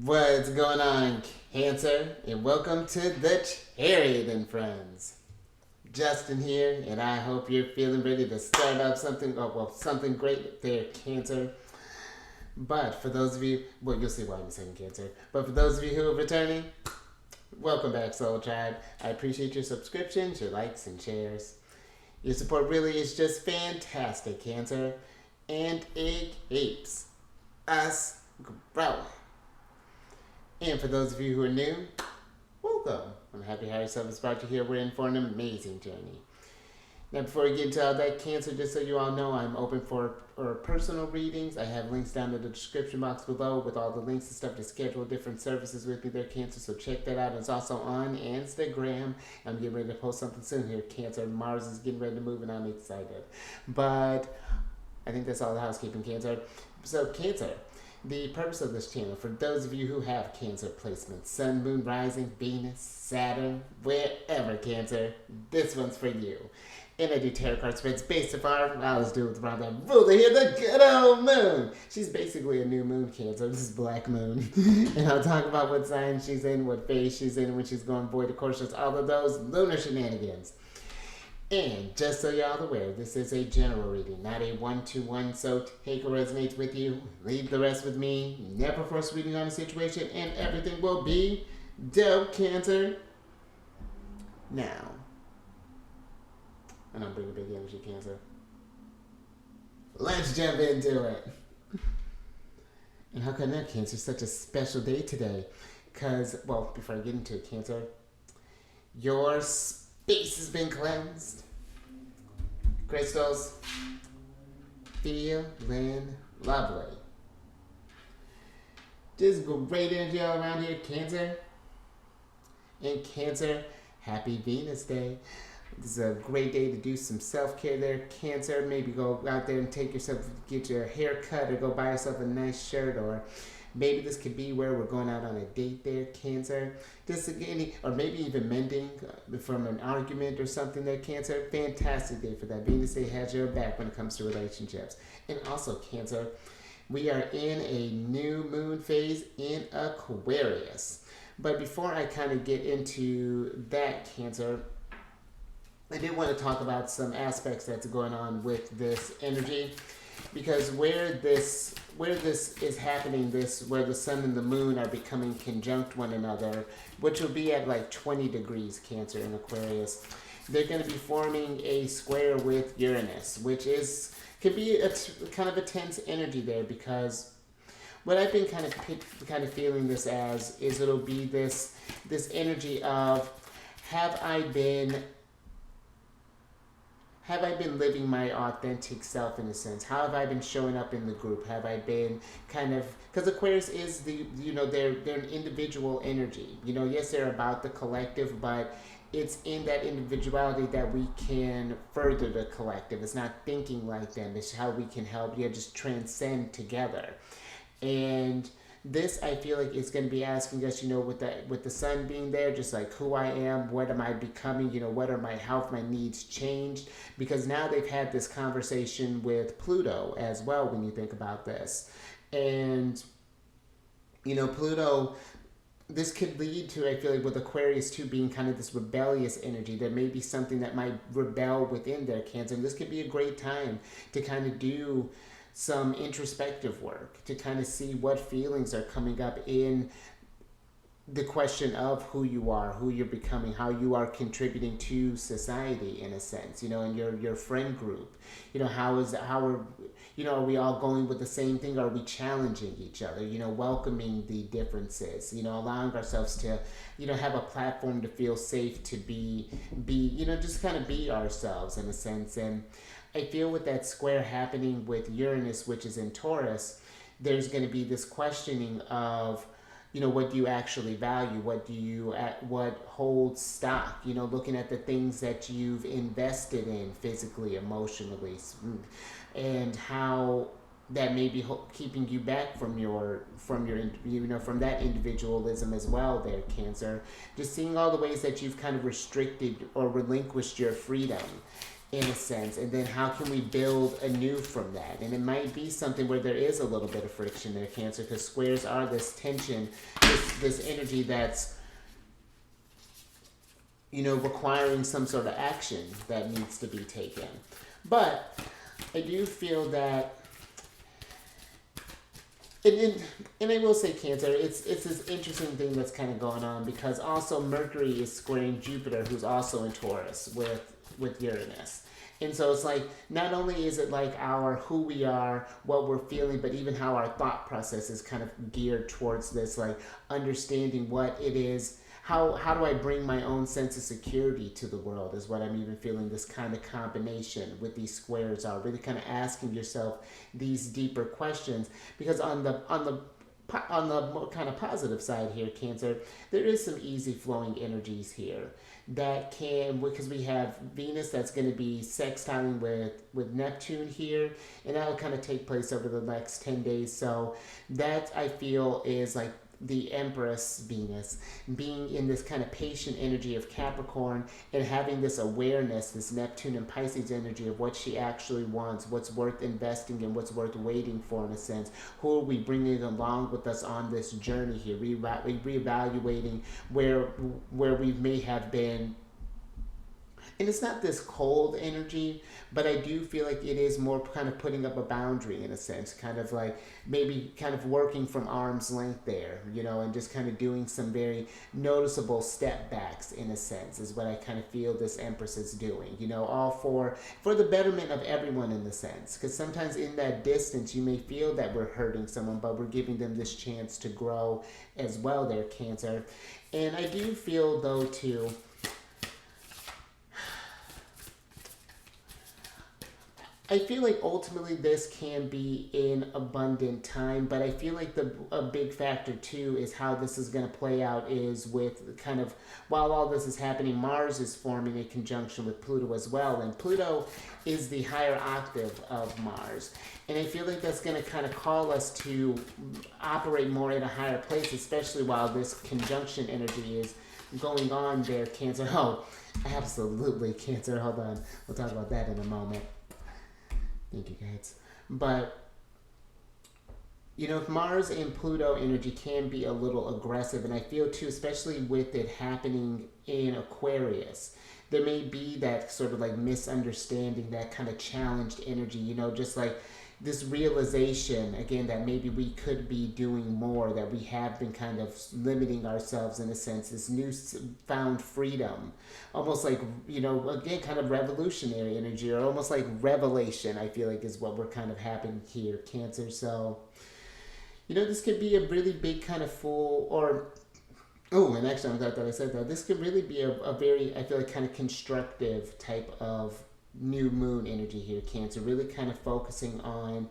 What's going on, Cancer? And welcome to the Chariot Friends. Justin here, and I hope you're feeling ready to start up something great there, Cancer. But for those of you, well, you'll see why I'm saying Cancer. But for those of you who are returning, welcome back, Soul Tribe. I appreciate your subscriptions, your likes, and shares. Your support really is just fantastic, Cancer, and it keeps us growing. And for those of you who are new, welcome. I'm happy how yourself has brought you here. We're in for an amazing journey. Now, before we get into all that, Cancer, just so you all know, I'm open for personal readings. I have links down in the description box below with all the links and stuff to schedule different services with me there, Cancer. So check that out. It's also on Instagram. I'm getting ready to post something soon here, Cancer. Mars is getting ready to move, and I'm excited. But I think that's all the housekeeping, Cancer. So, Cancer. The purpose of this channel, for those of you who have Cancer placements, Sun, Moon, Rising, Venus, Saturn, wherever, Cancer, this one's for you. And I do tarot card spreads based upon, I always do it around the ruler here, the good old moon. She's basically a new moon, Cancer. This is Black Moon. And I'll talk about what sign she's in, what phase she's in, when she's going void. Of course, there's all of those lunar shenanigans. And just so y'all aware, this is a general reading, not a one-to-one, so take what resonates with you, leave the rest with me, never force reading on a situation, and everything will be dope, Cancer. Now, I don't bring a big energy, Cancer. Let's jump into it. And how come that, Cancer? Such a special day today. Because, well, before I get into it, Cancer, your space has been cleansed. Crystals, feeling lovely. Just great energy all around here, Cancer. And Cancer, happy Venus Day. This is a great day to do some self-care there, Cancer. Maybe go out there and get your hair cut, or go buy yourself a nice shirt, or maybe this could be where we're going out on a date there, Cancer. Or maybe even mending from an argument or something there, Cancer. Fantastic day for that. Venus Day has your back when it comes to relationships. And also, Cancer, we are in a new moon phase in Aquarius. But before I kind of get into that, Cancer, I did want to talk about some aspects that's going on with this energy. Because where this is happening, where the sun and the moon are becoming conjunct one another, which will be at like 20 degrees, Cancer, in Aquarius, they're going to be forming a square with Uranus, which can be kind of a tense energy there. Because what I've been kind of feeling this as is it'll be this energy of, have I been living my authentic self, in a sense? How have I been showing up in the group? Have I been because Aquarius is they're an individual energy. Yes, they're about the collective, but it's in that individuality that we can further the collective. It's not thinking like them. It's how we can help, just transcend together. And this, I feel like, is going to be asking us, with the sun being there, just like who I am, what am I becoming, what are my needs changed? Because now they've had this conversation with Pluto as well, when you think about this. And, Pluto, this could lead to, I feel like, with Aquarius too, being kind of this rebellious energy. There may be something that might rebel within their, Cancer. And this could be a great time to kind of do some introspective work, to kind of see what feelings are coming up in the question of who you are, who you're becoming, how you are contributing to society, in a sense, in your friend group. Are we all going with the same thing? Are we challenging each other, welcoming the differences, allowing ourselves to, have a platform to feel safe to be, just kind of be ourselves, in a sense. And I feel with that square happening with Uranus, which is in Taurus, there's going to be this questioning of, what do you actually value? What holds stock? Looking at the things that you've invested in physically, emotionally, and how that may be keeping you back from that individualism as well there, Cancer. Just seeing all the ways that you've kind of restricted or relinquished your freedom. in a sense, and then how can we build anew from that? And it might be something where there is a little bit of friction there, Cancer, because squares are this tension, this energy that's, you know, requiring some sort of action that needs to be taken. But I do feel that, and I will say, Cancer, it's this interesting thing that's kind of going on, because also Mercury is squaring Jupiter, who's also in Taurus with Uranus. And so it's like, not only is it like our who we are, what we're feeling, but even how our thought process is kind of geared towards this, like understanding what it is. How do I bring my own sense of security to the world is what I'm even feeling this kind of combination with these squares are. Really kind of asking yourself these deeper questions, because on the more kind of positive side here, Cancer, there is some easy flowing energies here that can, because we have Venus that's going to be sextiling with Neptune here, and that will kind of take place over the next 10 days. So that, I feel, is like the Empress Venus being in this kind of patient energy of Capricorn, and having this awareness, this Neptune and Pisces energy of what she actually wants, what's worth investing in, what's worth waiting for, in a sense. Who are we bringing along with us on this journey here? Reevaluating where we may have been. And it's not this cold energy, but I do feel like it is more kind of putting up a boundary, in a sense, kind of like maybe kind of working from arm's length there, you know, and just kind of doing some very noticeable step backs, in a sense, is what I kind of feel this Empress is doing, you know, all for the betterment of everyone, in the sense. Because sometimes in that distance, you may feel that we're hurting someone, but we're giving them this chance to grow as well there, Cancer. And I do feel, though, too, I feel like ultimately this can be in abundant time, but I feel like a big factor too is how this is going to play out is with kind of, while all this is happening, Mars is forming a conjunction with Pluto as well, and Pluto is the higher octave of Mars. And I feel like that's going to kind of call us to operate more at a higher place, especially while this conjunction energy is going on there, Cancer. Oh, absolutely, Cancer. Hold on. We'll talk about that in a moment. Thank you, guys. But, you know, Mars and Pluto energy can be a little aggressive, and I feel too, especially with it happening in Aquarius, there may be that sort of like misunderstanding, that kind of challenged energy, you know, just like this realization, again, that maybe we could be doing more, that we have been kind of limiting ourselves, in a sense, this new found freedom, almost like, you know, again, kind of revolutionary energy, or almost like revelation, I feel like is what we're kind of happening here, Cancer. So, you know, this could be a really big kind of full, or, oh, and actually I'm glad that I said that, this could really be a very, I feel like, kind of constructive type of new moon energy here, Cancer, really kind of focusing on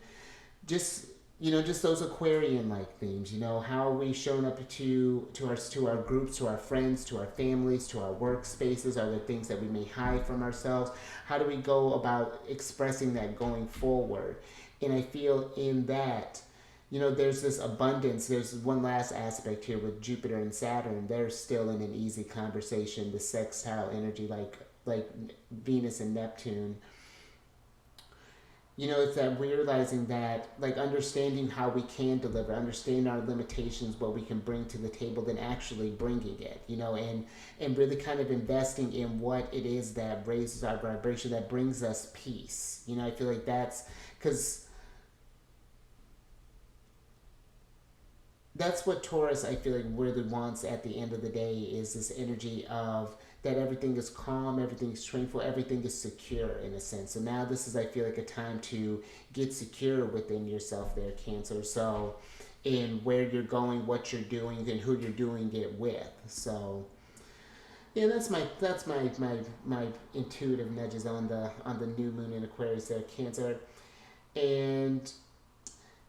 just, you know, just those Aquarian like themes, you know, how are we showing up to our groups, to our friends, to our families, to our workspaces? Are there things that we may hide from ourselves? How do we go about expressing that going forward? And I feel in that, you know, there's this abundance. There's one last aspect here with Jupiter and Saturn. They're still in an easy conversation, the sextile energy, like Venus and Neptune. You know, it's that realizing that, like, understanding how we can deliver, understanding our limitations, what we can bring to the table, then actually bringing it, you know, and really kind of investing in what it is that raises our vibration, that brings us peace. You know, I feel like that's, because that's what Taurus, I feel like, really wants at the end of the day, is this energy of that everything is calm, everything is tranquil, everything is secure, in a sense. So now this is, I feel like, a time to get secure within yourself there, Cancer. So in where you're going, what you're doing, and who you're doing it with. So yeah, that's my intuitive nudges on the new moon in Aquarius there, Cancer. And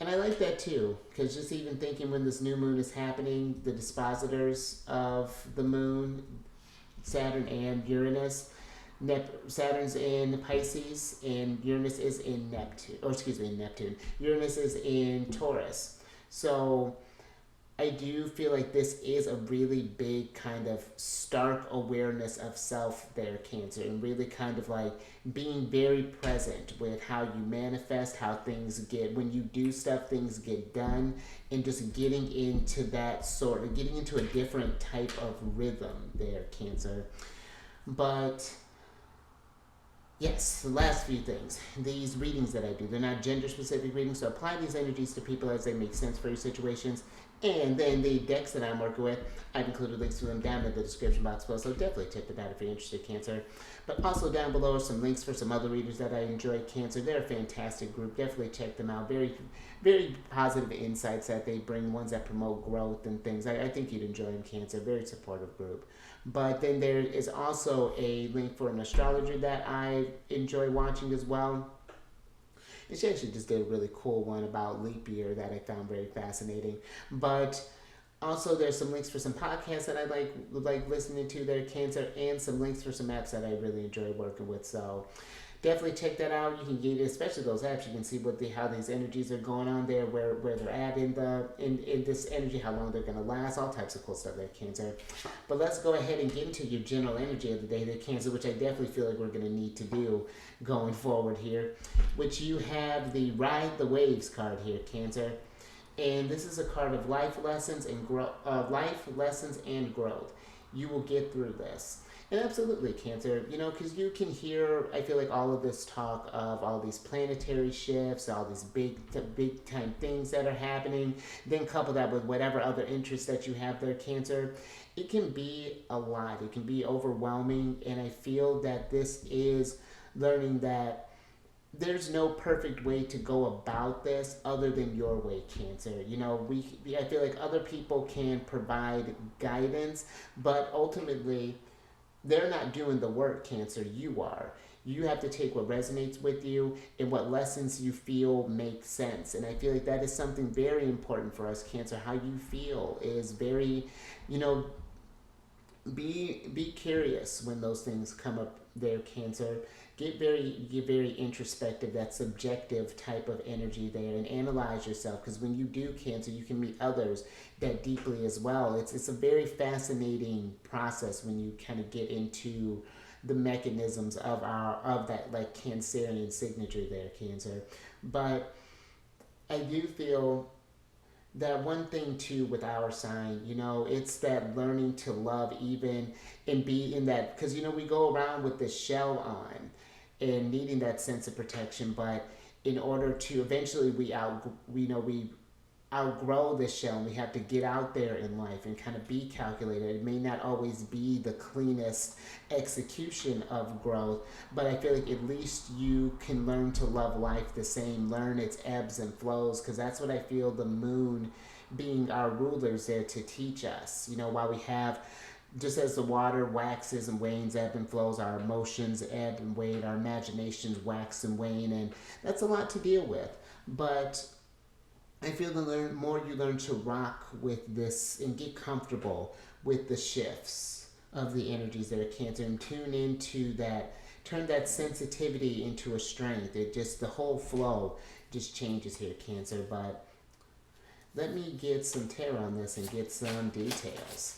I like that too, because just even thinking when this new moon is happening, the dispositors of the moon, Saturn and Uranus, Saturn's in Pisces and Uranus is in Neptune. Uranus is in Taurus. So I do feel like this is a really big kind of stark awareness of self there, Cancer, and really kind of like being very present with how you manifest, how things get, when you do stuff, things get done, and just getting into that sort of, getting into a different type of rhythm there, Cancer. But yes, the last few things. These readings that I do, they're not gender specific readings, so apply these energies to people as they make sense for your situations. And then the decks that I'm working with, I've included links to them down in the description box below, so definitely check them out if you're interested, Cancer. But also down below are some links for some other readers that I enjoy, Cancer. They're a fantastic group. Definitely check them out. Very, very positive insights that they bring, ones that promote growth and things. I think you'd enjoy them, Cancer. Very supportive group. But then there is also a link for an astrologer that I enjoy watching as well. And she actually just did a really cool one about leap year that I found very fascinating. But also there's some links for some podcasts that I like listening to there, Cancer, and some links for some apps that I really enjoy working with. So definitely check that out. You can get, especially those apps, you can see how these energies are going on there, where they're at in this energy, how long they're gonna last, all types of cool stuff there, Cancer. But let's go ahead and get into your general energy of the day there, Cancer, which I definitely feel like we're gonna need to do going forward here. Which you have the Ride the Waves card here, Cancer. And this is a card of life lessons and growth. You will get through this. And absolutely, Cancer, because you can hear, I feel like, all of this talk of all these planetary shifts, all these big time things that are happening, then couple that with whatever other interests that you have there, Cancer. It can be a lot. It can be overwhelming. And I feel that this is learning that there's no perfect way to go about this other than your way, Cancer. I feel like other people can provide guidance, but ultimately they're not doing the work, Cancer. You are. You have to take what resonates with you and what lessons you feel make sense. And I feel like that is something very important for us, Cancer. How you feel is very, be curious when those things come up there, Cancer. Get very introspective, that subjective type of energy there, and analyze yourself, because when you do, Cancer, you can meet others that deeply as well. It's a very fascinating process when you kind of get into the mechanisms of that like Cancerian signature there, Cancer. But I do feel that one thing too with our sign, it's that learning to love even and be in that, because we go around with this shell on and needing that sense of protection, but in order to eventually we outgrow this shell, and we have to get out there in life and kind of be calculated. It may not always be the cleanest execution of growth, but I feel like at least you can learn to love life the same, learn its ebbs and flows, because that's what I feel the moon being our rulers there to teach us. While we have, just as the water waxes and wanes, ebb and flows, our emotions ebb and wane, our imaginations wax and wane, and that's a lot to deal with. But I feel the more you learn to rock with this and get comfortable with the shifts of the energies that are Cancer, and tune into that, turn that sensitivity into a strength. The whole flow just changes here, Cancer. But let me get some tarot on this and get some details.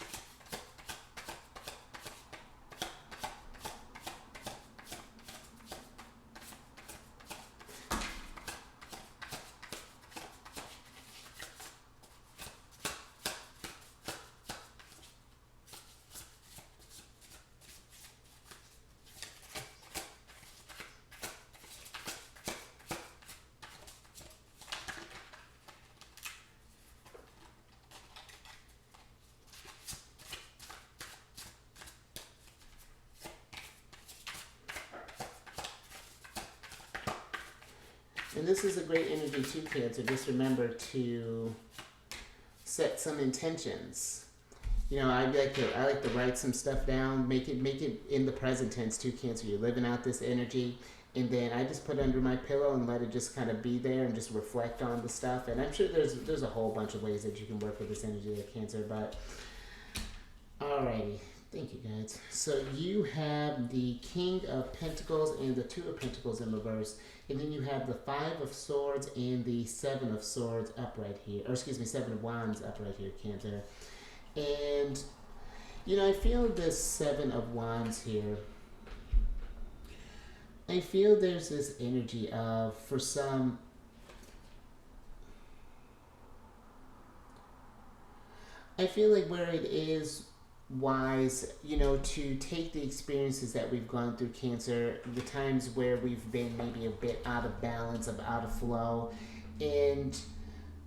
And this is a great energy too, Cancer. Just remember to set some intentions. I like to write some stuff down, make it in the present tense too, Cancer. You're living out this energy, and then I just put it under my pillow and let it just kind of be there and just reflect on the stuff. And I'm sure there's a whole bunch of ways that you can work with this energy there, Cancer. But alrighty, Thank you, guys. So you have the King of Pentacles and the Two of Pentacles in reverse. And then you have the Five of Swords and the Seven of Swords upright here. Or excuse me, Seven of Wands upright here, Cancer. And, you know, I feel this Seven of Wands here. I feel there's this energy of, for some, I feel like where it is wise, you know, to take the experiences that we've gone through, Cancer, the times where we've been maybe a bit out of balance, out of flow, and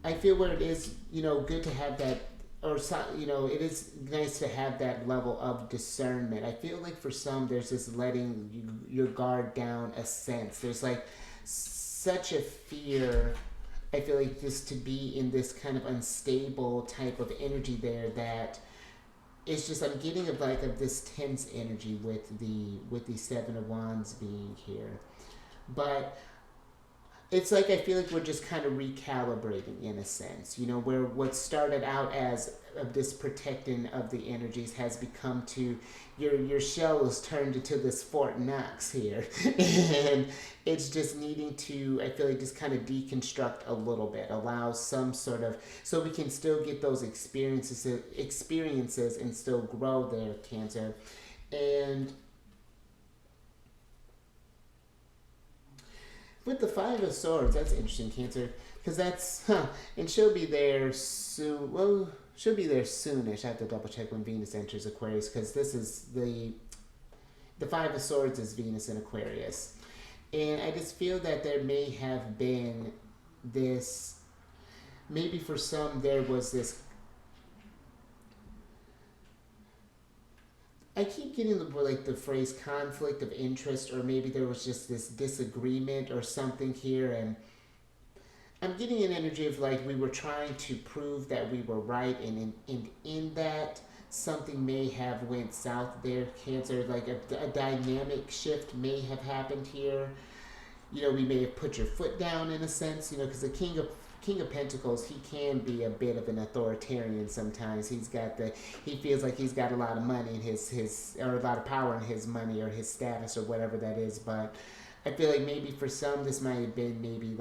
I feel where it is, you know, good to have that, or you know, it is nice to have that level of discernment. I feel like for some, there's this letting your guard down a sense. There's like such a fear. I feel like just to be in this kind of unstable type of energy there that it's just I'm getting of this tense energy with the Seven of Wands being here, but it's like I feel like we're just kind of recalibrating in a sense, you know, where what started out as this protecting of the energies has become to your shell is turned into this Fort Knox here, and it's just needing to, I feel like, just kind of deconstruct a little bit, allow some sort of, so we can still get those experiences and still grow there, Cancer. And with the Five of Swords, that's interesting, Cancer, because that's, and she'll be there soon. Well, she'll be there soonish. I have to double check when Venus enters Aquarius, because this is the Five of Swords is Venus in Aquarius. And I just feel that there may have been this, maybe for some there was this, I keep getting the phrase conflict of interest, or maybe there was just this disagreement or something here, and I'm getting an energy of like we were trying to prove that we were right, and in that something may have went south there, Cancer. Like a dynamic shift may have happened here. You know, we may have put your foot down in a sense, you know, because the King of Pentacles, he can be a bit of an authoritarian sometimes. He feels like he's got a lot of money in his or a lot of power in his money or his status or whatever that is. But I feel like maybe for some this might have been maybe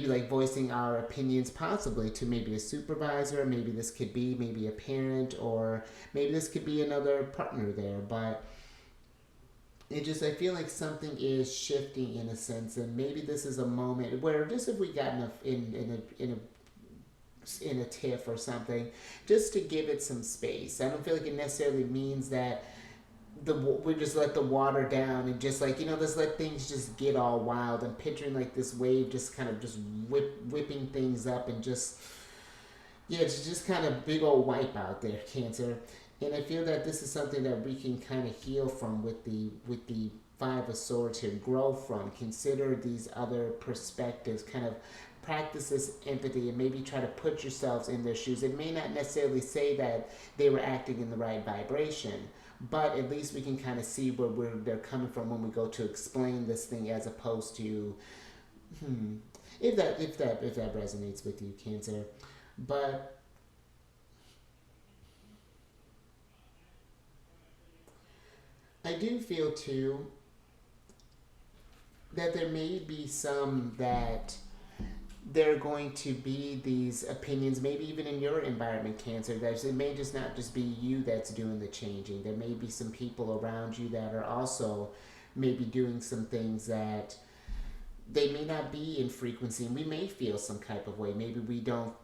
like voicing our opinions possibly to maybe a supervisor. Maybe this could be maybe a parent, or maybe this could be another partner there. But it just, I feel like something is shifting in a sense, and maybe this is a moment where just if we got in a tiff or something, just to give it some space. I don't feel like it necessarily means that we just let the water down and just like, you know, just let things just get all wild. I'm picturing like this wave just kind of just whipping things up, and just, yeah, it's just kind of big old wipe out there, Cancer. And I feel that this is something that we can kind of heal from with the Five of Swords here, grow from, consider these other perspectives, kind of practice this empathy, and maybe try to put yourselves in their shoes. It may not necessarily say that they were acting in the right vibration, but at least we can kind of see where they're coming from when we go to explain this thing, as opposed to, if that resonates with you, Cancer. But I do feel too that there may be some that there are going to be these opinions, maybe even in your environment, Cancer, that it may just not just be you that's doing the changing. There may be some people around you that are also maybe doing some things that they may not be in frequency, and we may feel some type of way. Maybe we don't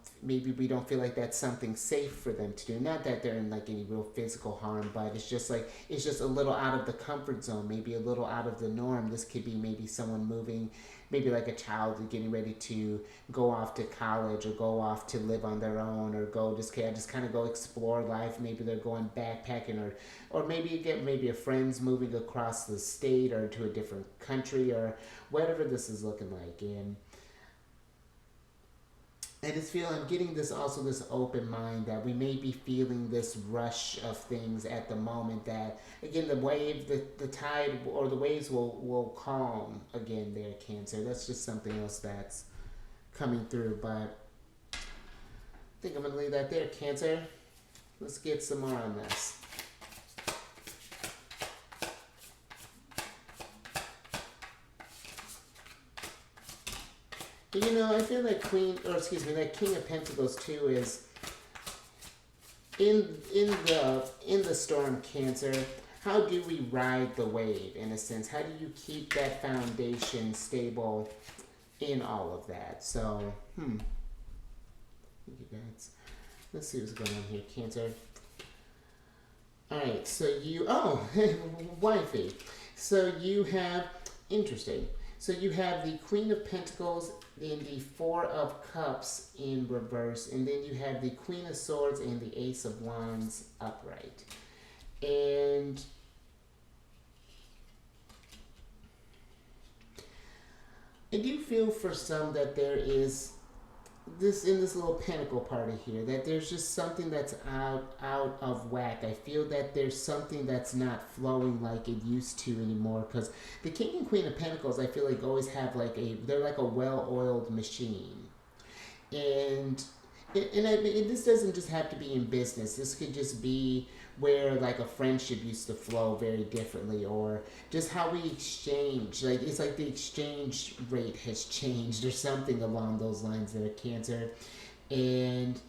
feel like that's something safe for them to do. Not that they're in like any real physical harm, but it's just a little out of the comfort zone, maybe a little out of the norm. This could be maybe someone moving, maybe like a child getting ready to go off to college, or go off to live on their own, or just kind of go explore life. Maybe they're going backpacking, or maybe a friend's moving across the state or to a different country, or whatever this is looking like. And I just feel I'm getting this open mind that we may be feeling this rush of things at the moment, that again the tide or the waves will calm again there, Cancer. That's just something else that's coming through. But I think I'm gonna leave that there, Cancer. Let's get some more on this. You know, I feel like that King of Pentacles too is in the storm, Cancer. How do we ride the wave in a sense? How do you keep that foundation stable in all of that? So, let's see what's going on here, Cancer. All right, so wifey. So you have, interesting. So you have the Queen of Pentacles and the Four of Cups in reverse, and then you have the Queen of Swords and the Ace of Wands upright. And I do feel for some that there is this in this little pentacle party here, that there's just something that's out of whack. I feel that there's something that's not flowing like it used to anymore, because the King and Queen of Pentacles, I feel like always have they're like a well-oiled machine. And this doesn't just have to be in business. This could just be where like a friendship used to flow very differently, or just how we exchange. Like it's like the exchange rate has changed or something along those lines there, Cancer. And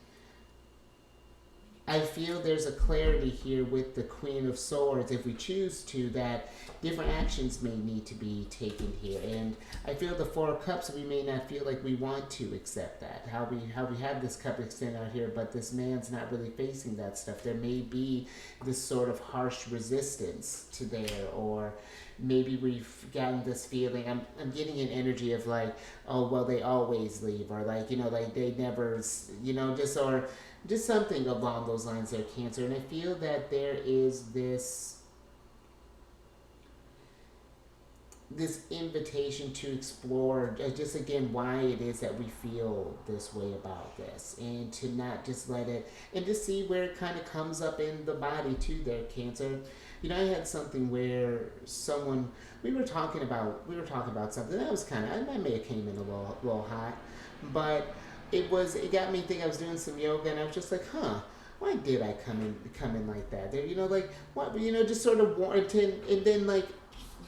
I feel there's a clarity here with the Queen of Swords, if we choose to, that different actions may need to be taken here. And I feel the Four of Cups, we may not feel like we want to accept that. How we have this cup extended out here, but this man's not really facing that stuff. There may be this sort of harsh resistance to there, or maybe we've gotten this feeling. I'm getting an energy of like, oh, well, they always leave, or like, like they never, just something along those lines there, Cancer. And I feel that there is this invitation to explore just again why it is that we feel this way about this, and to not just let it, and to see where it kind of comes up in the body too there, Cancer. I had something where we were talking about something that was I may have came in a little hot, but it got me thinking. I was doing some yoga and I was just like, why did I come in like that? There, like what, just sort of warranted. And then like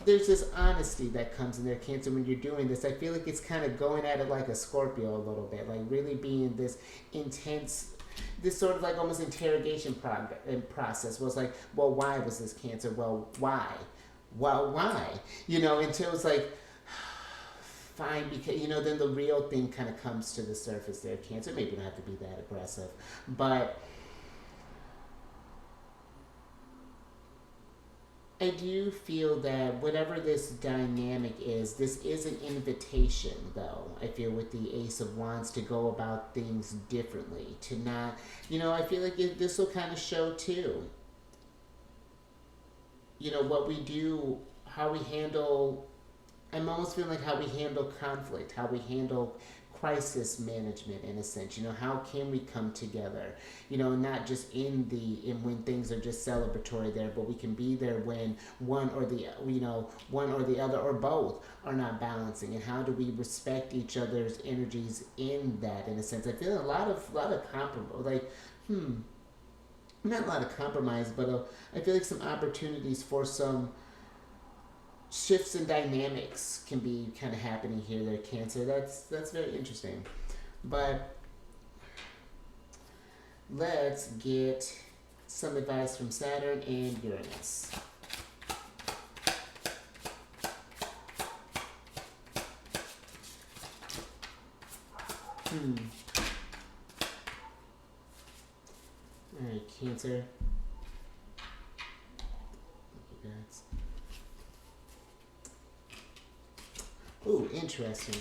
there's this honesty that comes in there, Cancer, when you're doing this. I feel like it's kind of going at it like a Scorpio a little bit, like really being this intense, this sort of like almost interrogation process. Was like, well, why was this, Cancer? Well, why? Well, why? Until it's like, fine, because then the real thing kind of comes to the surface there, Cancer. Maybe you don't have to be that aggressive, but I do feel that whatever this dynamic is, this is an invitation, though. I feel with the Ace of Wands to go about things differently, to not, I feel like this will kind of show too. What we do, how we handle. I'm almost feeling like how we handle conflict, how we handle crisis management in a sense. How can we come together? Not just in when things are just celebratory there, but we can be there when one or the other or both are not balancing. And how do we respect each other's energies in that? In a sense, I feel a lot of compromise, like not a lot of compromise, but I feel like some opportunities for some shifts in dynamics can be kind of happening here there, Cancer. That's very interesting. But let's get some advice from Saturn and Uranus. Alright, Cancer. Ooh, interesting.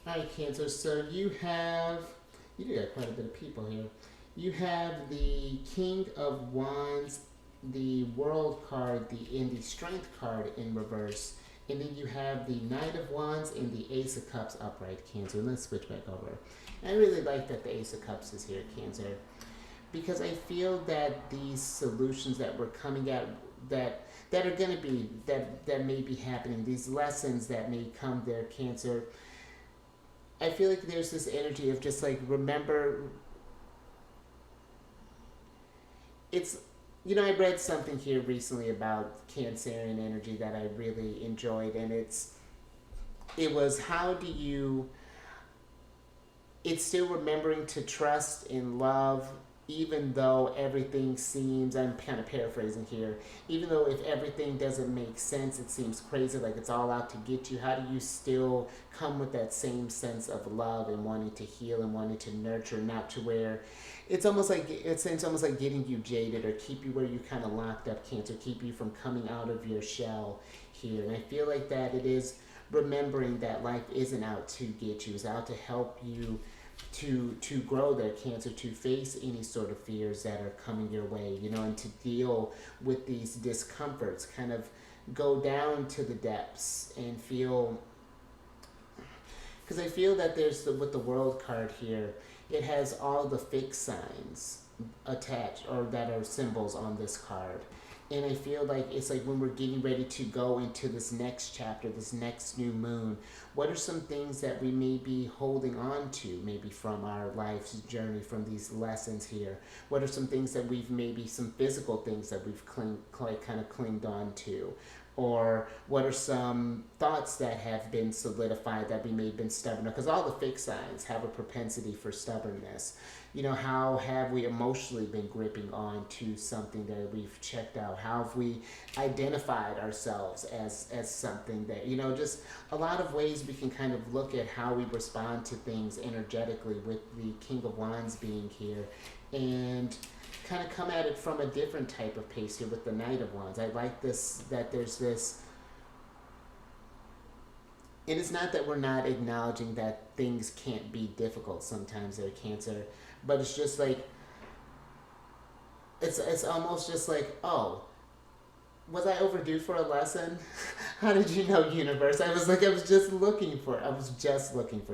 Alright, Cancer, so you got quite a bit of people here. You have the King of Wands, the World card, and the Strength card in reverse. And then you have the Knight of Wands and the Ace of Cups upright, Cancer. Let's switch back over. I really like that the Ace of Cups is here, Cancer, because I feel that these solutions that we're coming at, that are going to be, that may be happening, these lessons that may come there, Cancer, I feel like there's this energy of just like, remember, it's, I read something here recently about Cancerian energy that I really enjoyed, and it's it was how do you, it's still remembering to trust in love, even though everything seems, I'm kind of paraphrasing here, even though if everything doesn't make sense, it seems crazy, like it's all out to get you, how do you still come with that same sense of love and wanting to heal and wanting to nurture, not to where it's almost like getting you jaded or keep you where you kind of locked up, Cancer, keep you from coming out of your shell here. And I feel like that it is remembering that life isn't out to get you, it's out to help you to grow their, Cancer, to face any sort of fears that are coming your way, and to deal with these discomforts, kind of go down to the depths and feel, because I feel that there's with the World card here, it has all the fixed signs attached or that are symbols on this card. And I feel like it's like when we're getting ready to go into this next chapter, this next new moon, what are some things that we may be holding on to, maybe from our life's journey, from these lessons here? What are some things that we've, maybe some physical things that we've kind of clinged on to? Or what are some thoughts that have been solidified that we may have been stubborn? Because all the fixed signs have a propensity for stubbornness. How have we emotionally been gripping on to something that we've checked out? How have we identified ourselves as something that, just a lot of ways we can kind of look at how we respond to things energetically, with the King of Wands being here, and kind of come at it from a different type of pace here with the Knight of Wands. I like this, that there's this, and it's not that we're not acknowledging that things can't be difficult sometimes there, Cancer, but it's just like, it's almost just like, oh, was I overdue for a lesson? How did you know, universe? I was just looking for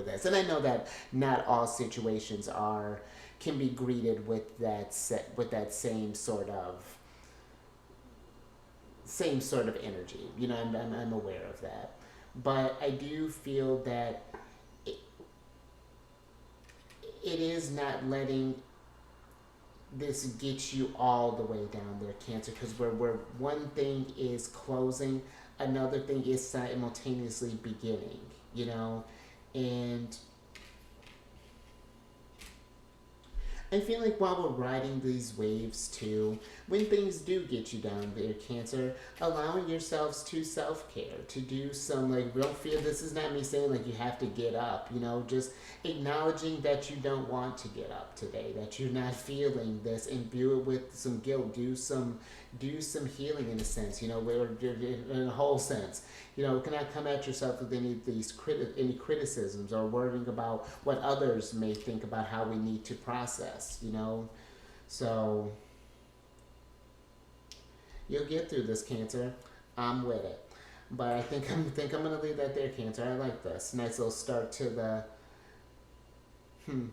this. And I know that not all situations can be greeted with that same sort of energy. I'm aware of that. But I do feel that it is not letting this get you all the way down there, Cancer, because where one thing is closing, another thing is simultaneously beginning, and I feel like while we're riding these waves too, when things do get you down there, Cancer, allowing yourselves to self-care, to do some, don't feel, this is not me saying you have to get up, just acknowledging that you don't want to get up today, that you're not feeling this, and do it with some guilt, do some healing in a sense, in a whole sense. Cannot come at yourself with any of these any criticisms or worrying about what others may think about how we need to process, So you'll get through this, Cancer. I'm with it. But I think I'm gonna leave that there, Cancer. I like this. Nice little start to the And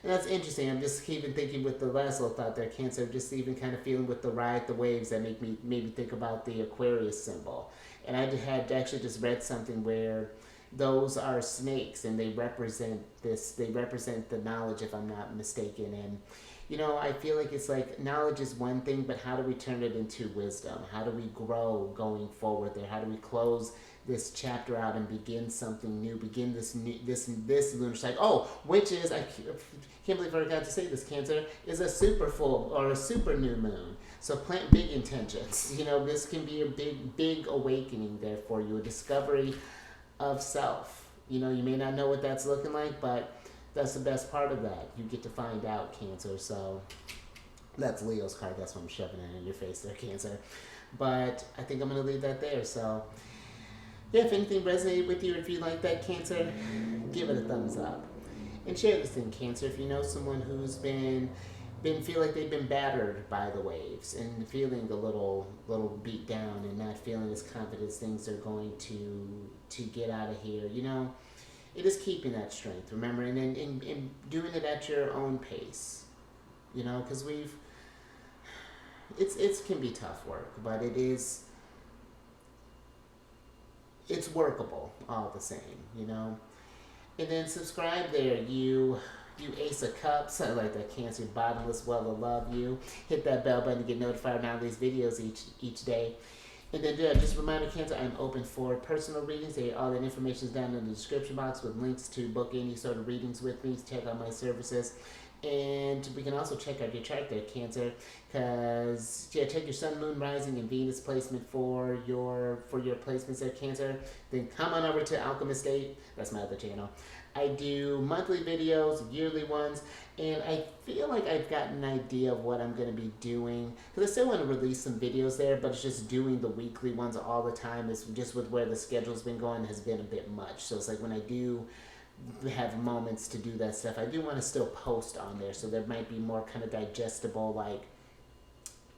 that's interesting. I'm just even thinking with the last little thought there, Cancer, just even kind of feeling with the ride the waves that made me think about the Aquarius symbol. And I had actually just read something where those are snakes, and they represent the knowledge, if I'm not mistaken. And I feel like it's like knowledge is one thing, but how do we turn it into wisdom? How do we grow going forward there? How do we close this chapter out and begin something new? Begin this lunar cycle. Oh, which is, I can't believe I forgot to say this, Cancer, is a super full or a super new moon. So plant big intentions. This can be a big awakening there for you, a discovery of self. You may not know what that's looking like, but that's the best part of that. You get to find out, Cancer. So that's Leo's card. That's what I'm shoving it in your face there, Cancer. But I think I'm going to leave that there. So yeah, if anything resonated with you, if you like that, Cancer, give it a thumbs up. And share this thing, Cancer, if you know someone who's been feel like they've been battered by the waves and feeling a little beat down and not feeling as confident as things are going to get out of here. It is keeping that strength, remember, and doing it at your own pace. Because it can be tough work, but it's workable all the same, And then subscribe there, you Ace of Cups. I like that, Cancer. Bottomless well of love, you. Hit that bell button to get notified on all these videos each day. And then, yeah, just a reminder, Cancer, I'm open for personal readings. All that information is down in the description box with links to book any sort of readings with me, to check out my services. And we can also check out your chart there, Cancer, because, yeah, check your Sun, Moon, Rising, and Venus placement for your placements there, Cancer. Then come on over to Alchemist 8. That's my other channel. I do monthly videos, yearly ones, and I feel like I've got an idea of what I'm going to be doing. Because I still want to release some videos there, but it's just doing the weekly ones all the time. Is just with where the schedule's been going has been a bit much. So it's like when I do have moments to do that stuff, I do want to still post on there. So there might be more kind of digestible, like,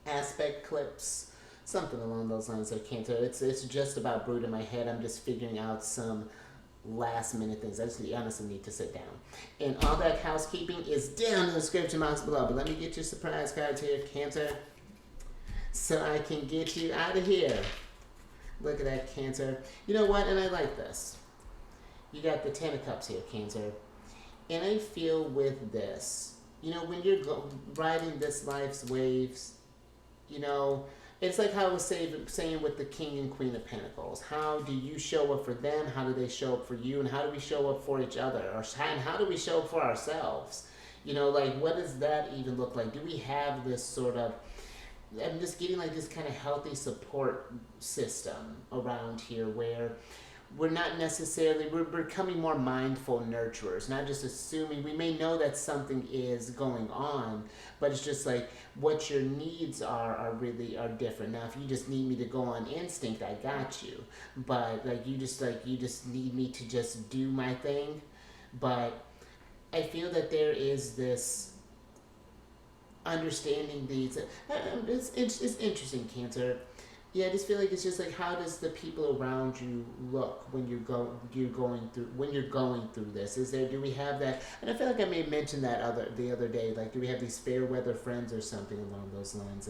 aspect clips, something along those lines. I can't tell. It's just about brewed in my head. I'm just figuring out some last minute things. I just honestly need to sit down. And all that housekeeping is down in the description box below. But let me get your surprise cards here, Cancer, so I can get you out of here. Look at that, Cancer. You know what? And I like this. You got the Ten of Cups here, Cancer. And I feel with this, you know, when you're riding this life's waves, you know, it's like how I was saying with the King and Queen of Pentacles. How do you show up for them? How do they show up for you? And how do we show up for each other? And how do we show up for ourselves? You know, like, what does that even look like? Do we have this sort of, I'm just getting like this kind of healthy support system around here where we're not necessarily, we're becoming more mindful nurturers, not just assuming. We may know that something is going on, but it's just like what your needs are different. Now, if you just need me to go on instinct, I got you. But you just need me to just do my thing. But I feel that there is this understanding these. It's interesting, Cancer. Yeah, I just feel like it's just like, how does the people around you look when you're going through this? Do we have that? And I feel like I may have mentioned that the other day. Like, do we have these fair weather friends or something along those lines?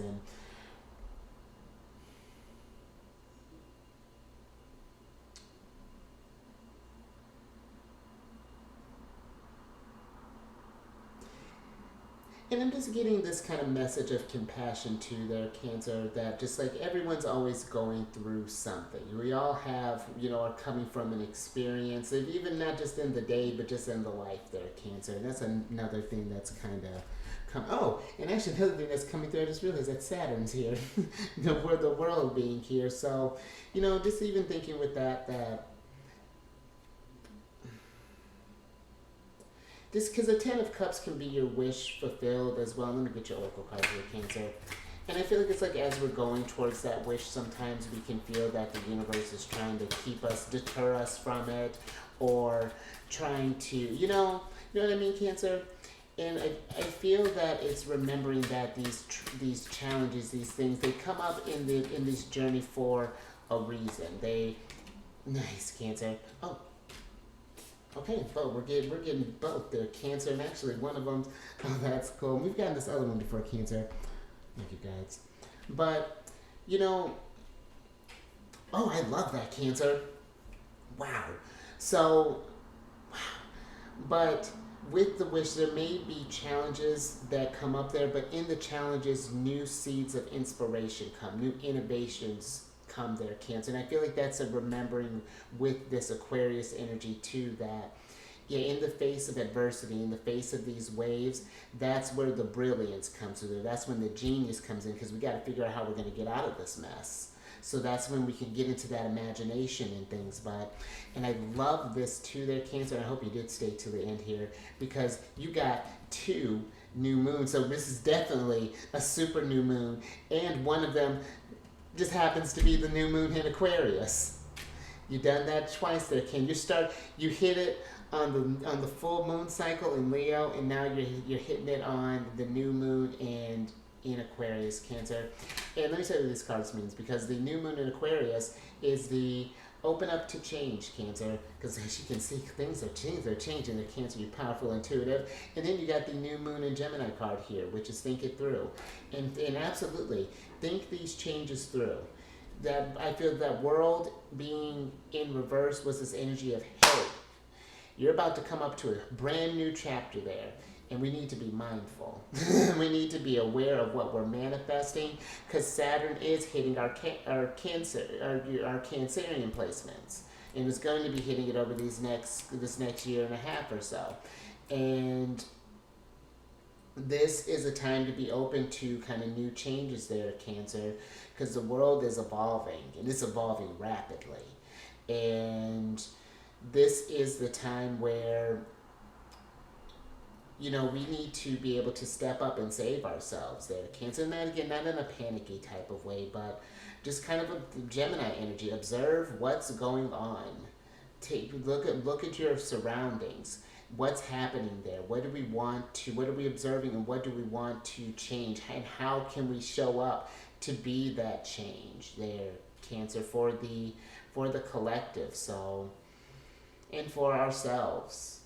And I'm just getting this kind of message of compassion to their Cancer, that just like everyone's always going through something. We all have, you know, are coming from an experience, and even not just in the day, but just in the life there, Cancer. And that's another thing that's kind of oh, and actually another thing that's coming through, I just realized that Saturn's here, the world being here. So, you know, just even thinking with that just because the Ten of Cups can be your wish fulfilled as well. Let me get your Oracle card here, Cancer. And I feel like it's like as we're going towards that wish, sometimes we can feel that the universe is trying to deter us from it, or trying to, you know what I mean, Cancer? And I feel that it's remembering that these challenges, these things, they come up in this journey for a reason. Nice, Cancer. Oh. Okay, but we're getting both there, Cancer, and actually one of them, oh, that's cool. We've gotten this other one before, Cancer. Thank you, guys. But, you know, oh, I love that, Cancer. Wow. So, wow. But with the wish, there may be challenges that come up there, but in the challenges, new seeds of inspiration come, new innovations come there, Cancer. And I feel like that's a remembering with this Aquarius energy too, that yeah, in the face of adversity, in the face of these waves, that's where the brilliance comes through. That's when the genius comes in, because we got to figure out how we're going to get out of this mess. So that's when we can get into that imagination and things. And I love this too there, Cancer. I hope you did stay to the end here, because you got 2 new moons. So this is definitely a super new moon, and one of them just happens to be the new moon in Aquarius. You've done that twice there, Ken. You hit it on the full moon cycle in Leo, and now you're hitting it on the new moon and in Aquarius, Cancer. And let me tell you what these cards means, because the new moon in Aquarius is the open up to change, Cancer, because as you can see, things are changing. They're Cancer, you're powerful, intuitive. And then you got the new moon in Gemini card here, which is think it through. And absolutely, think these changes through. That I feel that world being in reverse was this energy of, hey, you're about to come up to a brand new chapter there. And we need to be mindful. We need to be aware of what we're manifesting, because Saturn is hitting our Cancerian placements, and it's going to be hitting it over this next year and a half or so. And this is a time to be open to kind of new changes there, Cancer, because the world is evolving, and it's evolving rapidly. And this is the time where, you know, we need to be able to step up and save ourselves there, Cancer. And again, not in a panicky type of way, but just kind of a Gemini energy. Observe what's going on. Look at your surroundings. What's happening there? What are we observing, and what do we want to change? And how can we show up to be that change there, Cancer, for the collective, so, and for ourselves.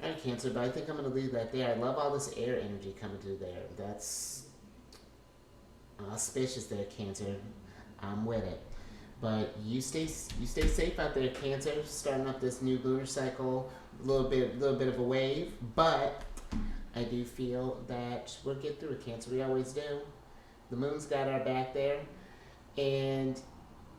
Alright, Cancer, but I think I'm going to leave that there. I love all this air energy coming through there. That's auspicious there, Cancer. I'm with it. But you stay safe out there, Cancer. Starting up this new lunar cycle, a little bit of a wave, but I do feel that we'll get through it, Cancer. We always do. The moon's got our back there. And,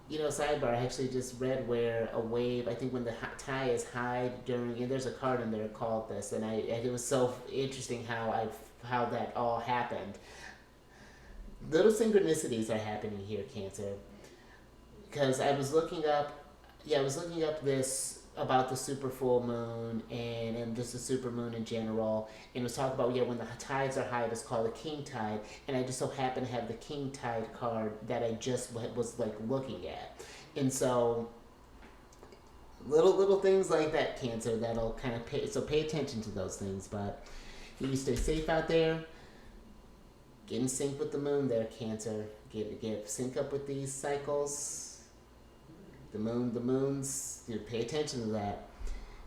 you know, sidebar, I actually just read where a wave, I think when the tide is high during, and there's a card in there called this, and it was so interesting how that all happened. Little synchronicities are happening here, Cancer. Because I was looking up this about the super full moon and just the super moon in general, and it was talking about when the tides are high, it's called a king tide, and I just so happen to have the king tide card that I just was like looking at, and so little things like that, Cancer, that'll kind of pay attention to those things. But you stay safe out there. Get in sync with the moon there, Cancer. Get sync up with these cycles. The moon's, you pay attention to that.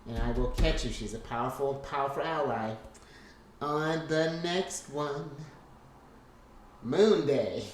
And I will catch you. She's a powerful ally. On the next one, Moon Day.